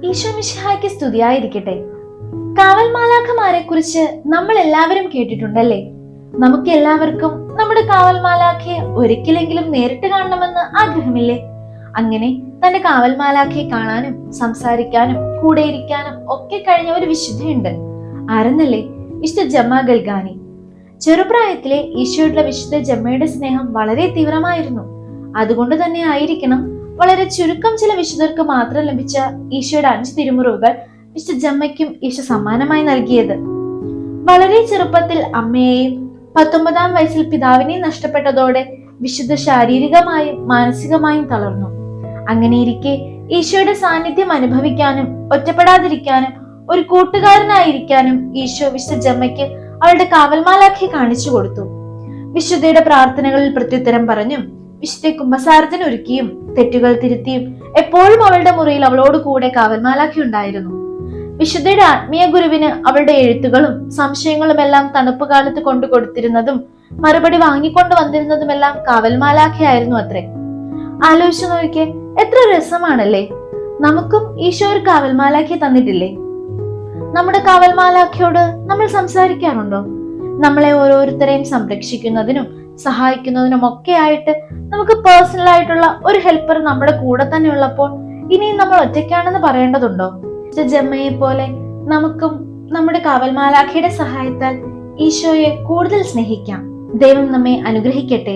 ഈശോ മിശിഹായ്ക്ക് സ്തുതിയായിരിക്കട്ടെ. കാവൽ മാലാഖമാരെ കുറിച്ച് നമ്മൾ എല്ലാവരും കേട്ടിട്ടുണ്ടല്ലേ? നമുക്ക് എല്ലാവർക്കും നമ്മുടെ കാവൽ മാലാഖയെ ഒരിക്കലെങ്കിലും നേരിട്ട് കാണണമെന്ന് ആഗ്രഹമില്ലേ? അങ്ങനെ തന്റെ കാവൽ മാലാഖയെ കാണാനും സംസാരിക്കാനും കൂടെയിരിക്കാനും ഒക്കെ കഴിഞ്ഞ ഒരു വിശുദ്ധയുണ്ട്. ആരെന്നല്ലേ? വിശുദ്ധ ജമ്മ ഗൽഗാനി. ചെറുപ്രായത്തിലെ ഈശോയുടെ വിശുദ്ധ ജമ്മയുടെ സ്നേഹം വളരെ തീവ്രമായിരുന്നു. അതുകൊണ്ട് തന്നെ ആയിരിക്കണം വളരെ ചുരുക്കം ചില വിശുദ്ധർക്ക് മാത്രം ലഭിച്ച ഈശോയുടെ 5 തിരുമുറിവുകൾ വിശുദ്ധ ജമ്മയ്ക്കും ഈശോ സമ്മാനമായി നൽകിയത്. വളരെ ചെറുപ്പത്തിൽ അമ്മയെയും 19-ാം വയസ്സിൽ പിതാവിനെയും നഷ്ടപ്പെട്ടതോടെ വിശുദ്ധ ശാരീരികമായും മാനസികമായും തളർന്നു. അങ്ങനെയിരിക്കെ ഈശോയുടെ സാന്നിധ്യം അനുഭവിക്കാനും ഒറ്റപ്പെടാതിരിക്കാനും ഒരു കൂട്ടുകാരനായിരിക്കാനും ഈശോ വിശുദ്ധ ജമ്മയ്ക്ക് അവളുടെ കാവൽമാലാഖയെ കാണിച്ചു കൊടുത്തു. വിശുദ്ധയുടെ പ്രാർത്ഥനകളിൽ പ്രത്യുത്തരം പറഞ്ഞും വിശുദ്ധ കുമ്പസാരത്തിന് ഒരുക്കിയും തെറ്റുകൾ തിരുത്തിയും എപ്പോഴും അവളുടെ മുറിയിൽ അവളോട് കൂടെ കാവൽമാലാഖ ഉണ്ടായിരുന്നു. വിശുദ്ധയുടെ ആത്മീയ ഗുരുവിന് അവളുടെ എഴുത്തുകളും സംശയങ്ങളും എല്ലാം തണുപ്പ് കാലത്ത് കൊണ്ടു കൊടുത്തിരുന്നതും മറുപടി വാങ്ങിക്കൊണ്ട് വന്നിരുന്നതുമെല്ലാം കാവൽമാലാഖയായിരുന്നു അത്രേ. ആലോചിച്ചു നോക്കിയേ, എത്ര രസമാണല്ലേ? നമുക്കും ഈശോ ഒരു കാവൽമാലാഖയെ തന്നിട്ടില്ലേ? നമ്മുടെ കാവൽമാലാഖയോട് നമ്മൾ സംസാരിക്കാറുണ്ടോ? നമ്മളെ ഓരോരുത്തരെയും സംരക്ഷിക്കുന്നതിനും സഹായിക്കുന്നതിനും ഒക്കെ ആയിട്ട് നമുക്ക് പേഴ്സണൽ ആയിട്ടുള്ള ഒരു ഹെൽപ്പർ നമ്മുടെ കൂടെ തന്നെ ഉള്ളപ്പോൾ ഇനിയും നമ്മൾ ഒറ്റയ്ക്കാണെന്ന് പറയേണ്ടതുണ്ടോ? ജമ്മയെ പോലെ നമുക്കും നമ്മുടെ കാവൽമാലാഖയുടെ സഹായത്താൽ ഈശോയെ കൂടുതൽ സ്നേഹിക്കാം. ദൈവം നമ്മെ അനുഗ്രഹിക്കട്ടെ.